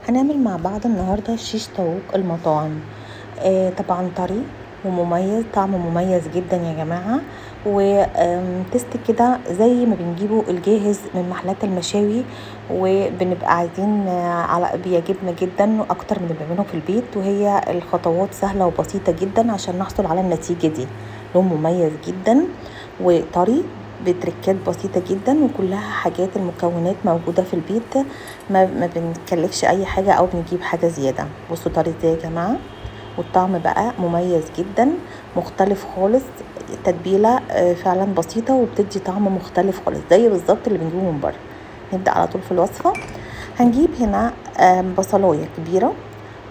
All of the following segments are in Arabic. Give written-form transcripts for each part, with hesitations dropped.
هنعمل مع بعض النهاردة شيش طاووق المطاعم. طبعا طري ومميز، طعم مميز جدا يا جماعة، وتست كده زي ما بنجيبه الجاهز من محلات المشاوي، وبنبقى عايزين بيعجبنا جدا اكتر من اللي بنعمله في البيت. وهي الخطوات سهلة وبسيطة جدا عشان نحصل على النتيجة دي. لون مميز جدا وطري بتركات بسيطة جدا، وكلها حاجات المكونات موجودة في البيت، ما بنكلفش اي حاجة او بنجيب حاجة زيادة. بصوا طري ازاي يا جماعة، والطعم بقى مميز جدا مختلف خالص. التتبيلة فعلا بسيطة وبتدي طعم مختلف خالص زي بالظبط اللي بنجيبه من بره. نبدأ على طول في الوصفة. هنجيب هنا بصلاية كبيرة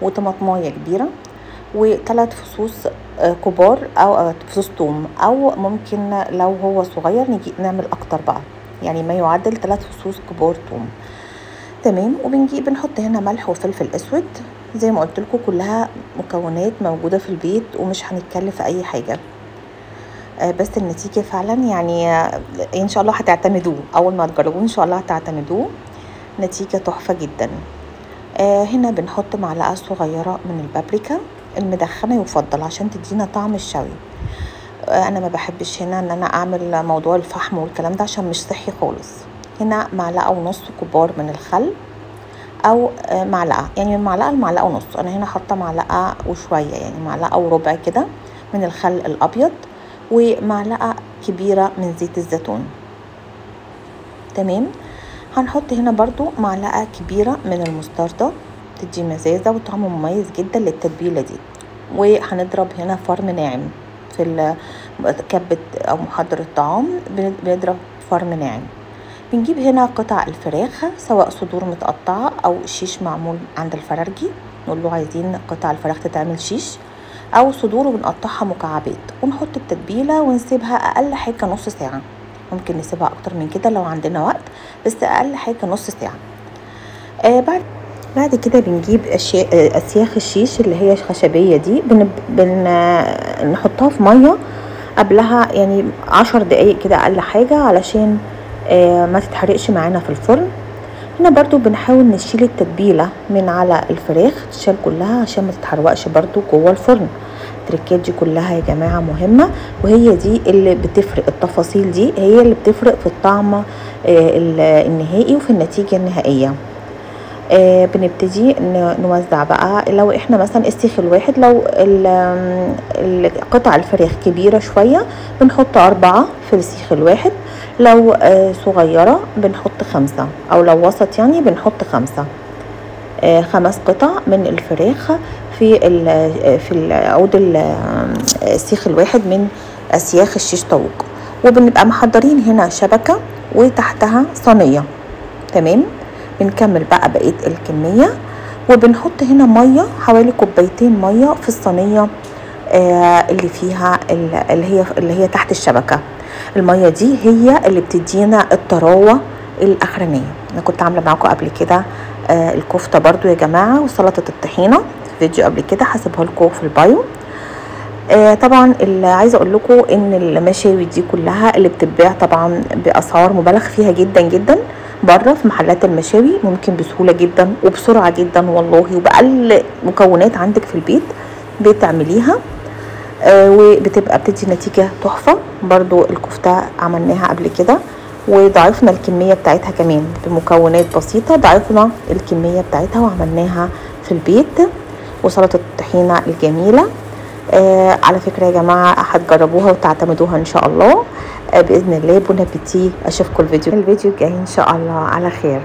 وطماطماية كبيرة وثلاث فصوص كبار او فصوص توم، او ممكن لو هو صغير نجي نعمل اكتر بقى، يعني ما يعادل 3 فصوص كبار توم. تمام. وبنجيب بنحط هنا ملح وفلفل اسود زي ما قلت لكم، كلها مكونات موجوده في البيت ومش هنتكلف اي حاجه. بس النتيجه فعلا يعني ان شاء الله هتعتمدوه، اول ما تجربوه ان شاء الله هتعتمدوه، نتيجه تحفه جدا. هنا بنحط معلقه صغيره من البابريكا المدخنه يفضل عشان تدينا طعم الشوي. انا ما بحبش هنا ان انا اعمل موضوع الفحم والكلام ده عشان مش صحي خالص. هنا معلقه ونص كبار من الخل، او معلقه، يعني من معلقه لمعلقه ونص. انا هنا حاطه معلقه وشويه، يعني معلقه وربع كده من الخل الابيض، ومعلقه كبيره من زيت الزيتون. تمام. هنحط هنا برضو معلقه كبيره من المستردة، تدي مزازه وطعم مميز جدا للتتبيله دي. وهنضرب هنا فرم ناعم في كبة او محضر الطعام، بنضرب فرم ناعم. بنجيب هنا قطع الفراخ، سواء صدور متقطعة او شيش معمول عند الفرارجي، نقول له عايزين قطع الفراخ تتعمل شيش او صدور، وبنقطعها مكعبات ونحط التتبيلة ونسيبها اقل حاجة نص ساعة. ممكن نسيبها اكتر من كده لو عندنا وقت، بس اقل حاجة نص ساعة. بعد كده بنجيب اسياخ الشيش اللي هي خشبية دي، بنحطها في مية قبلها يعني 10 دقايق كده اقل حاجة، علشان ما تتحرقش معانا في الفرن. هنا برضو بنحاول نشيل التتبيلة من على الفراخ، تشيل كلها عشان ما تتحرقش برضو جوه الفرن. التركات دي كلها يا جماعة مهمة، وهي دي اللي بتفرق، التفاصيل دي هي اللي بتفرق في الطعم النهائي وفي النتيجة النهائية. بنبتدي نوزع بقى. لو احنا مثلا السيخ الواحد، لو قطع الفراخ كبيرة شوية بنحط 4 في السيخ الواحد، لو صغيرة بنحط 5، او لو وسط يعني بنحط 5. 5 قطع من الفراخ في العود السيخ الواحد من اسياخ الشيش طاووق. وبنبقى محضرين هنا شبكة وتحتها صينية. تمام. بنكمل بقى بقية الكمية، وبنحط هنا مية، حوالي 2 كوباية مية في الصينية اللي فيها اللي هي تحت الشبكة. المية دي هي اللي بتدينا الطراوة الأخرانية. أنا كنت عاملة معاكم قبل كده الكفتة برضو يا جماعة، وسلطة الطحينة في فيديو قبل كده، هسيبها لكم في البايو. طبعا اللي عايزه اقول لكم ان المشاوي دي كلها اللي بتتباع طبعا باسعار مبالغ فيها جدا جدا بره في محلات المشاوي، ممكن بسهوله جدا وبسرعه جدا والله، وباقل مكونات عندك في البيت بتعمليها، وبتبقى بتدي نتيجه تحفه. برضو الكفته عملناها قبل كده وضعفنا الكميه بتاعتها كمان بمكونات بسيطه، ضعفنا الكميه بتاعتها وعملناها في البيت. وسلطه الطحينه الجميله على فكرة يا جماعة هتجربوها وتعتمدوها ان شاء الله بإذن الله. بون ابيتي، اشوفكم الفيديو الجاي ان شاء الله على خير.